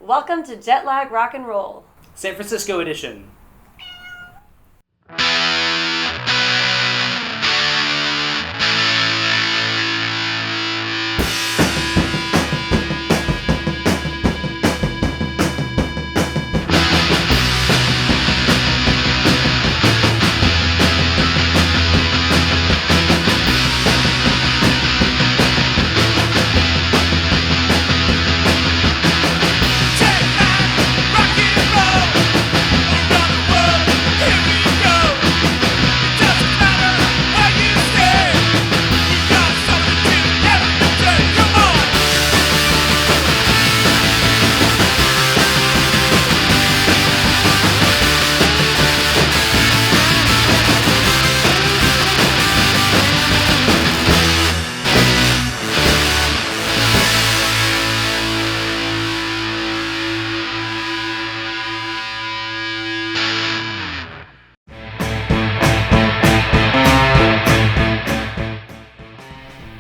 Welcome to Jet Lag Rock and Roll, San Francisco edition.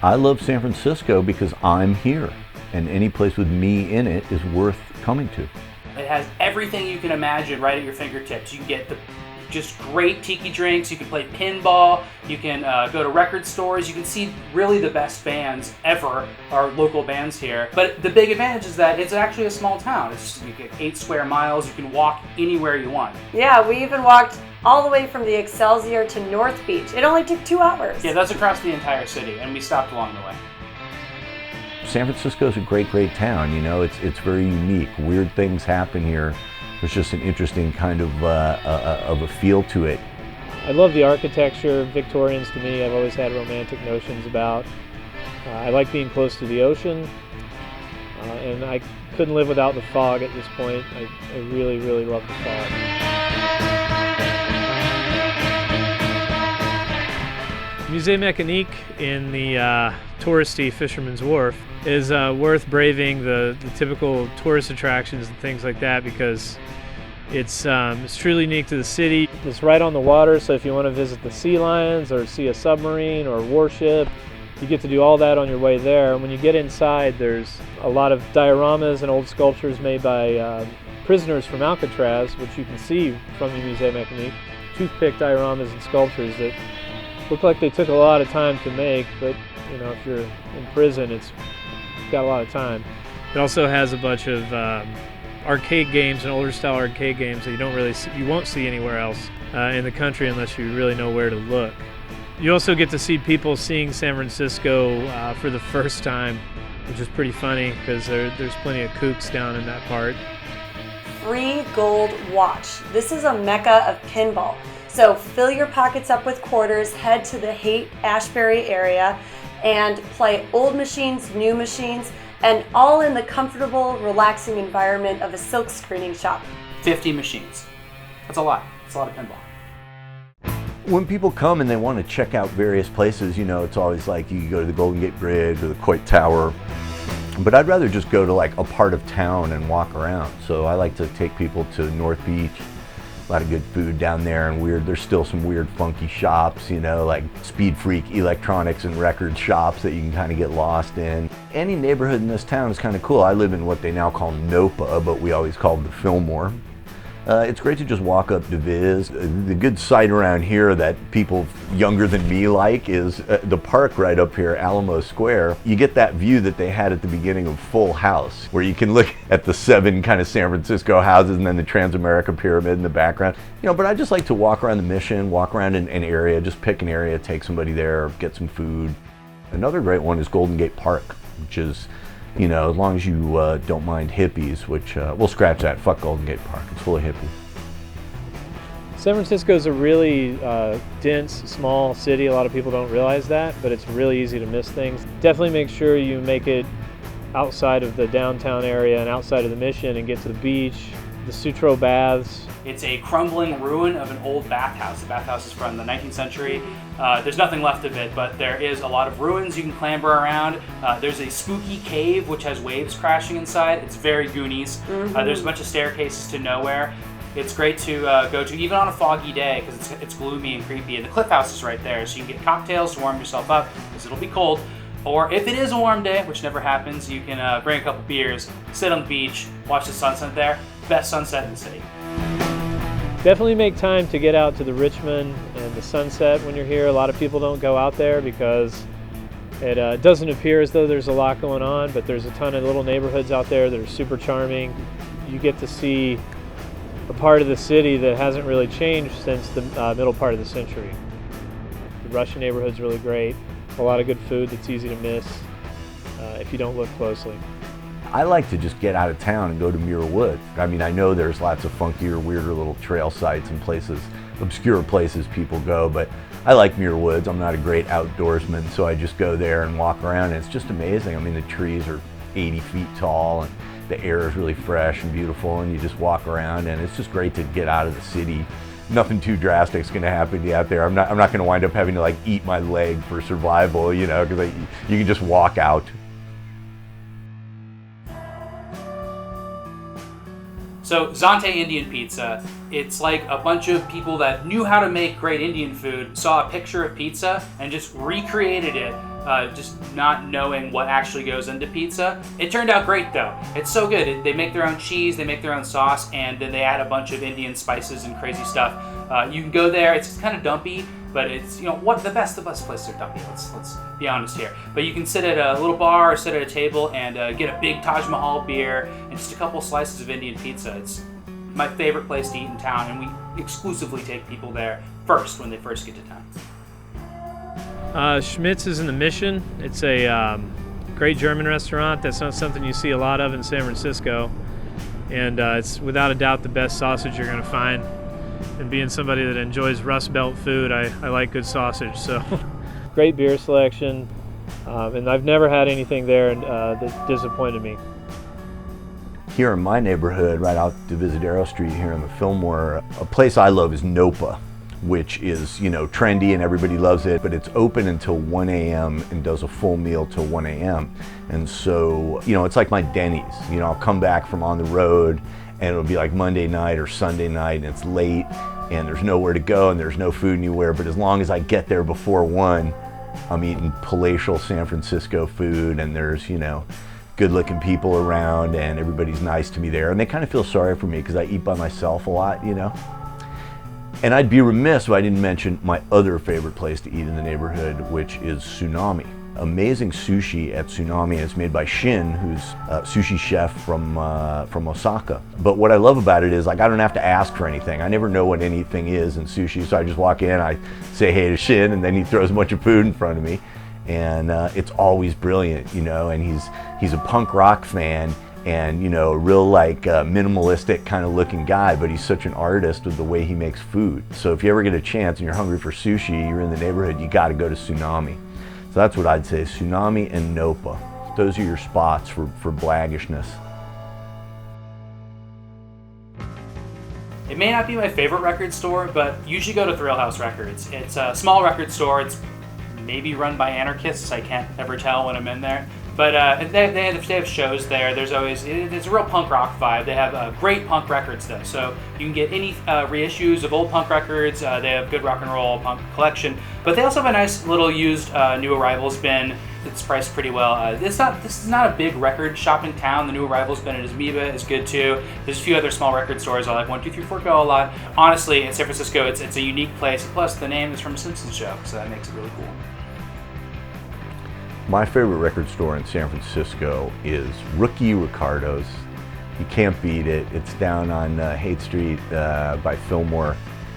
I love San Francisco because I'm here, and any place with me in it is worth coming to. It has everything you can imagine right at your fingertips. You can get just great tiki drinks, you can play pinball, you can go to record stores, you can see really the best bands ever, our local bands here. But the big advantage is that it's actually a small town. You get 8 square miles, you can walk anywhere you want. Yeah, we even walked all the way from the Excelsior to North Beach. It only took 2 hours. Yeah, that's across the entire city, and we stopped along the way. San Francisco is a great town. You know, it's very unique. Weird things happen here. There's just an interesting kind of a feel to it. I love the architecture. Victorians, to me, I've always had romantic notions about. I like being close to the ocean, and I couldn't live without the fog at this point. I really, really love the fog. Musée Mécanique in the touristy Fisherman's Wharf is worth braving the typical tourist attractions and things like that because it's truly unique to the city. It's right on the water, so if you want to visit the sea lions or see a submarine or warship, you get to do all that on your way there. And when you get inside, there's a lot of dioramas and old sculptures made by prisoners from Alcatraz, which you can see from the Musée Mécanique. Toothpick dioramas and sculptures that look like they took a lot of time to make, but you know, if you're in prison, it's got a lot of time. It also has a bunch of arcade games and older style arcade games that you won't see anywhere else in the country unless you really know where to look. You also get to see people seeing San Francisco for the first time, which is pretty funny because there's plenty of kooks down in that part. Free gold watch. This is a mecca of pinball. So fill your pockets up with quarters, head to the Haight-Ashbury area, and play old machines, new machines, and all in the comfortable, relaxing environment of a silk screening shop. 50 machines. That's a lot. That's a lot of pinball. When people come and they want to check out various places, you know, it's always like you go to the Golden Gate Bridge or the Coit Tower. But I'd rather just go to like a part of town and walk around. So I like to take people to North Beach. A lot of good food down there, and there's still some weird funky shops, you know, like Speed Freak electronics and record shops that you can kind of get lost in. Any neighborhood in this town is kind of cool. I live in what they now call Nopa, but we always called the Fillmore. It's great to just walk up to Viz. The good sight around here that people younger than me like is the park right up here, Alamo Square. You get that view that they had at the beginning of Full House, where you can look at the 7 kind of San Francisco houses and then the Transamerica Pyramid in the background. You know, but I just like to walk around the Mission, walk around an area, just pick an area, take somebody there, get some food. Another great one is Golden Gate Park, which is, you know, as long as you don't mind hippies, which we'll scratch that. Fuck Golden Gate Park. It's full of hippies. San Francisco is a really dense, small city. A lot of people don't realize that, but it's really easy to miss things. Definitely make sure you make it outside of the downtown area and outside of the Mission and get to the beach, the Sutro Baths. It's a crumbling ruin of an old bathhouse. The bathhouse is from the 19th century. There's nothing left of it, but there is a lot of ruins you can clamber around. There's a spooky cave which has waves crashing inside. It's very Goonies. There's a bunch of staircases to nowhere. It's great to go to even on a foggy day because it's gloomy and creepy. And the Cliff House is right there, so you can get cocktails to warm yourself up because it'll be cold. Or if it is a warm day, which never happens, you can bring a couple beers, sit on the beach, watch the sunset there. Best sunset in the city. Definitely make time to get out to the Richmond and the sunset when you're here. A lot of people don't go out there because it doesn't appear as though there's a lot going on, but there's a ton of little neighborhoods out there that are super charming. You get to see a part of the city that hasn't really changed since the middle part of the century. The Russian neighborhood's really great. A lot of good food that's easy to miss if you don't look closely. I like to just get out of town and go to Muir Woods. I mean, I know there's lots of funkier, weirder little trail sites and places, obscure places people go, but I like Muir Woods. I'm not a great outdoorsman, so I just go there and walk around, and it's just amazing. I mean, the trees are 80 feet tall, and the air is really fresh and beautiful, and you just walk around, and it's just great to get out of the city. Nothing too drastic is going to happen to you out there. I'm not going to wind up having to like eat my leg for survival, you know, because you can just walk out. So Zante Indian Pizza, it's like a bunch of people that knew how to make great Indian food, saw a picture of pizza, and just recreated it, just not knowing what actually goes into pizza. It turned out great though. It's so good. They make their own cheese, they make their own sauce, and then they add a bunch of Indian spices and crazy stuff. You can go there, it's kind of dumpy, but it's, you know, what the best places are dumpy, let's be honest here. But you can sit at a little bar or sit at a table and get a big Taj Mahal beer and just a couple slices of Indian pizza. It's my favorite place to eat in town, and we exclusively take people there first when they first get to town. Schmitz is in the Mission. It's a great German restaurant. That's not something you see a lot of in San Francisco. And it's without a doubt the best sausage you're going to find. And being somebody that enjoys Rust Belt food, I like good sausage. So great beer selection. And I've never had anything there that disappointed me. Here in my neighborhood, right out Divisadero Street here in the Fillmore, a place I love is Nopa, which is, you know, trendy and everybody loves it, but it's open until 1 a.m. and does a full meal till 1 a.m. And so, you know, it's like my Denny's. You know, I'll come back from on the road and it'll be like Monday night or Sunday night and it's late and there's nowhere to go and there's no food anywhere, but as long as I get there before 1, I'm eating palatial San Francisco food, and there's, you know, good looking people around and everybody's nice to me there, and they kind of feel sorry for me because I eat by myself a lot, you know. And I'd be remiss if I didn't mention my other favorite place to eat in the neighborhood, which is Tsunami. Amazing sushi at Tsunami. It's made by Shin, who's a sushi chef from Osaka. But what I love about it is, like, I don't have to ask for anything. I never know what anything is in sushi, so I just walk in, I say hey to Shin, and then he throws a bunch of food in front of me. And it's always brilliant, you know, and he's a punk rock fan, and, you know, a real like minimalistic kind of looking guy, but he's such an artist with the way he makes food. So if you ever get a chance and you're hungry for sushi, you're in the neighborhood, you got to go to Tsunami. So that's what I'd say, Tsunami and Nopa. Those are your spots for blaggishness. It may not be my favorite record store, but usually go to Thrill House Records. It's a small record store. It's maybe run by anarchists. I can't ever tell when I'm in there. But they have shows there. There's a real punk rock vibe. They have great punk records though, so you can get any reissues of old punk records. They have good rock and roll punk collection, but they also have a nice little used new arrivals bin that's priced pretty well. This is not a big record shopping town. The new arrivals bin at Amoeba is good too. There's a few other small record stores. I like 1, 2, 3, 4 Go a lot. Honestly, in San Francisco, it's a unique place. Plus, the name is from a Simpsons show, so that makes it really cool. My favorite record store in San Francisco is Rookie Ricardo's. You can't beat it. It's down on Haight Street by Fillmore,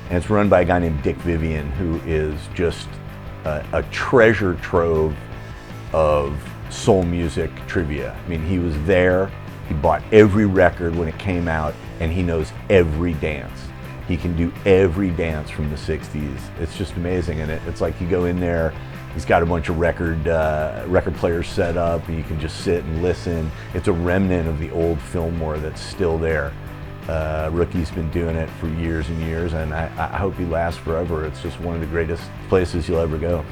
and it's run by a guy named Dick Vivian, who is just a treasure trove of soul music trivia. I mean, he was there, he bought every record when it came out, and he knows every dance. He can do every dance from the 60s. It's just amazing, and it's like you go in there, he's got a bunch of record players set up, and you can just sit and listen. It's a remnant of the old Fillmore that's still there. Rookie's been doing it for years and years, and I hope he lasts forever. It's just one of the greatest places you'll ever go.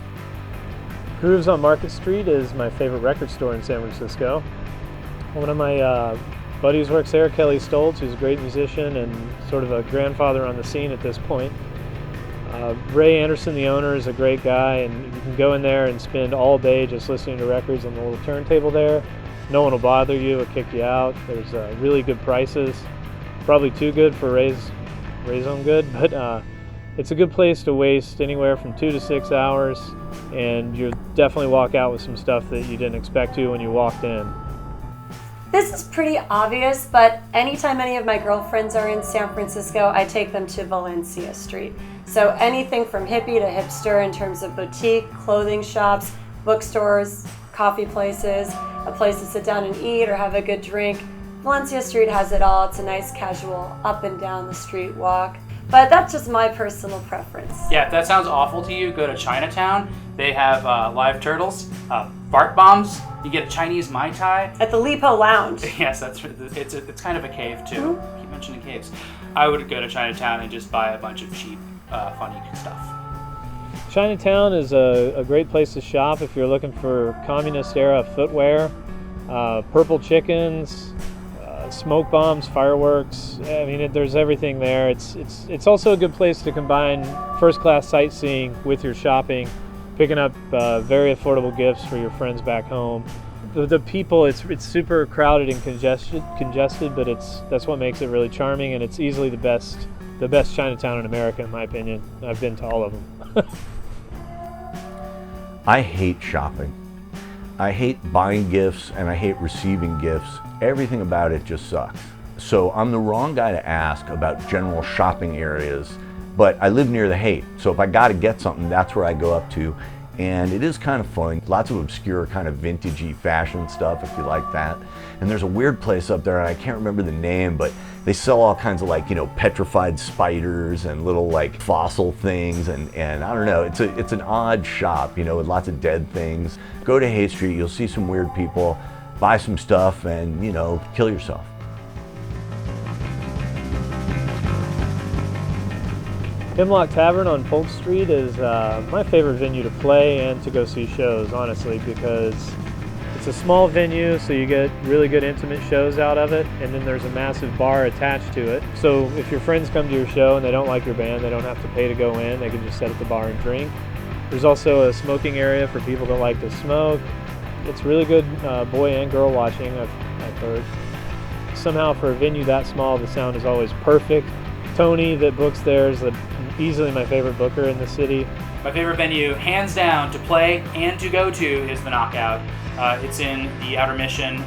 Grooves on Market Street is my favorite record store in San Francisco. One of my buddies works there, Kelly Stoltz, who's a great musician and sort of a grandfather on the scene at this point. Ray Anderson, the owner, is a great guy, and you can go in there and spend all day just listening to records on the little turntable there. No one will bother you or kick you out. There's really good prices, probably too good for Ray's own good, but it's a good place to waste anywhere from 2 to 6 hours, and you'll definitely walk out with some stuff that you didn't expect to when you walked in. This is pretty obvious, but anytime any of my girlfriends are in San Francisco, I take them to Valencia Street. So anything from hippie to hipster in terms of boutique, clothing shops, bookstores, coffee places, a place to sit down and eat or have a good drink. Valencia Street has it all. It's a nice casual up and down the street walk. But that's just my personal preference. Yeah, if that sounds awful to you, go to Chinatown. They have live turtles, fart bombs. You get a Chinese Mai Tai. At the Lipo Lounge. Yes, it's kind of a cave too. Mm-hmm. Keep mentioning caves. I would go to Chinatown and just buy a bunch of cheap, funny stuff. Chinatown is a great place to shop if you're looking for communist-era footwear, purple chickens, smoke bombs, fireworks. I mean, there's everything there. It's also a good place to combine first-class sightseeing with your shopping, picking up very affordable gifts for your friends back home. The people, it's super crowded and congested, but that's what makes it really charming, and it's easily the best Chinatown in America, in my opinion. I've been to all of them. I hate shopping. I hate buying gifts and I hate receiving gifts. Everything about it just sucks. So I'm the wrong guy to ask about general shopping areas, but I live near the Haight. So if I gotta get something, that's where I go up to. And it is kind of fun. Lots of obscure kind of vintagey fashion stuff if you like that. And there's a weird place up there, and I can't remember the name, but they sell all kinds of petrified spiders and little fossil things, and I don't know, it's an odd shop, with lots of dead things. Go to Hay Street, you'll see some weird people, buy some stuff, and kill yourself. Hemlock Tavern on Polk Street is my favorite venue to play and to go see shows, honestly, because it's a small venue, so you get really good intimate shows out of it, and then there's a massive bar attached to it. So if your friends come to your show and they don't like your band, they don't have to pay to go in, they can just sit at the bar and drink. There's also a smoking area for people that like to smoke. It's really good boy and girl watching, I've heard. Somehow for a venue that small, the sound is always perfect. Tony that books there is easily my favorite booker in the city. My favorite venue, hands down, to play and to go to is the Knockout. It's in the Outer Mission,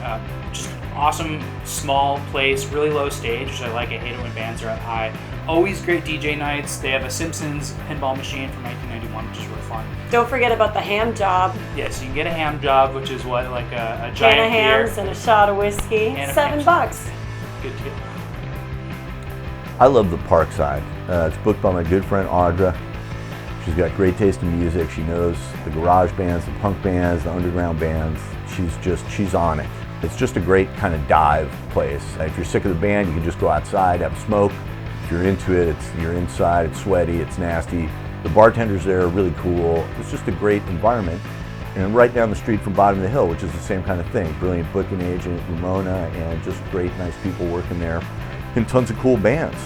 just awesome small place, really low stage, which I like. I hate it when bands are up high. Always great DJ nights. They have a Simpsons pinball machine from 1991, which is really fun. Don't forget about the ham job. Yes, you can get a ham job, which is a giant can of hams beer. And a shot of whiskey. $7. Good deal. I love the Parkside. It's booked by my good friend Audra. She's got great taste in music. She knows the garage bands, the punk bands, the underground bands. She's on it. It's just a great kind of dive place. If you're sick of the band, you can just go outside, have a smoke. If you're into it, you're inside, it's sweaty, it's nasty. The bartenders there are really cool. It's just a great environment. And right down the street from Bottom of the Hill, which is the same kind of thing. Brilliant booking agent, Ramona, and just great, nice people working there. And tons of cool bands.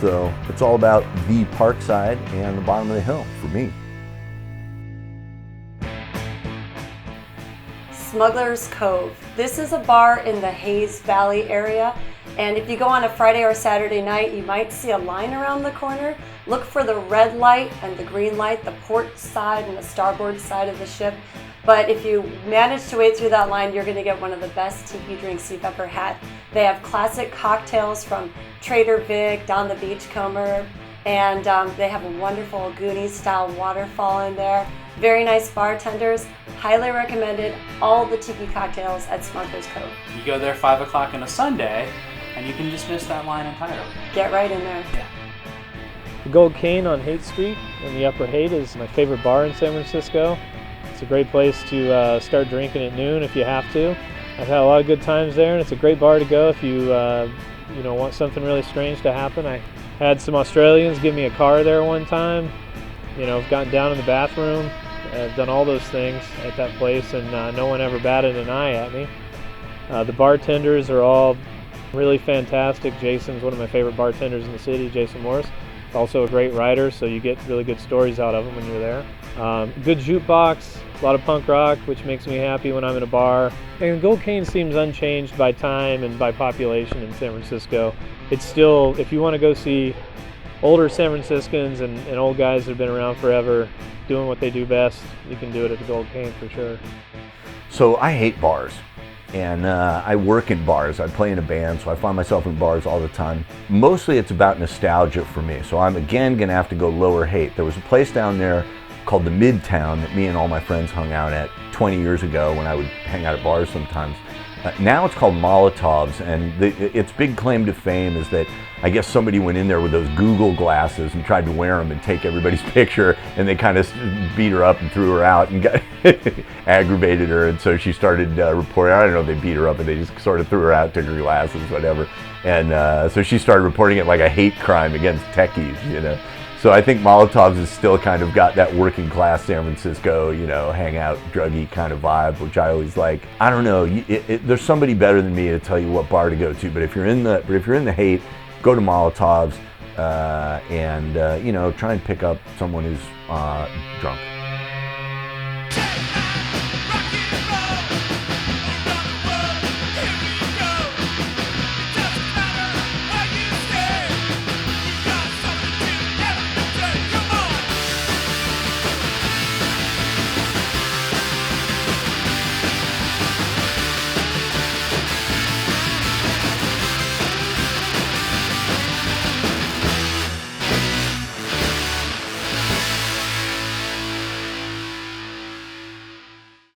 So it's all about the Parkside and the Bottom of the Hill for me. Smuggler's Cove. This is a bar in the Hayes Valley area, and if you go on a Friday or Saturday night, you might see a line around the corner. Look for the red light and the green light, the port side and the starboard side of the ship. But if you manage to wade through that line, you're going to get one of the best tiki drinks you've ever had. They have classic cocktails from Trader Vic, down the Beachcomber, and they have a wonderful Goonies-style waterfall in there. Very nice bartenders. Highly recommended all the tiki cocktails at Smuggler's Cove. You go there 5 o'clock on a Sunday, and you can dismiss that line entirely. Get right in there. Yeah. The Gold Cane on Haight Street in the Upper Haight is my favorite bar in San Francisco. It's a great place to start drinking at noon if you have to. I've had a lot of good times there, and it's a great bar to go if you want something really strange to happen. I had some Australians give me a car there one time. I've gotten down in the bathroom. I've done all those things at that place, and no one ever batted an eye at me. The bartenders are all really fantastic. Jason's one of my favorite bartenders in the city, Jason Morris. also a great writer, so you get really good stories out of him when you're there. Good jukebox, a lot of punk rock, which makes me happy when I'm in a bar. And Gold Cane seems unchanged by time and by population in San Francisco. It's still, if you want to go see older San Franciscans and old guys that have been around forever doing what they do best, you can do it at the Gold Cane for sure. So I hate bars, and I work in bars. I play in a band, so I find myself in bars all the time. Mostly it's about nostalgia for me, so I'm again gonna have to go lower hate. There was a place down there called the Midtown that me and all my friends hung out at 20 years ago when I would hang out at bars sometimes. Now it's called Molotov's, and its big claim to fame is that I guess somebody went in there with those Google glasses and tried to wear them and take everybody's picture, and they kind of beat her up and threw her out and got aggravated her, and so she started reporting. I don't know if they beat her up, but they just sort of threw her out, took her glasses, whatever. And so she started reporting it like a hate crime against techies, you know. So I think Molotov's has still kind of got that working class San Francisco, you know, hangout, druggy kind of vibe, which I always like. I don't know, there's somebody better than me to tell you what bar to go to, but if you're in the hate, go to Molotov's and you know, try and pick up someone who's drunk.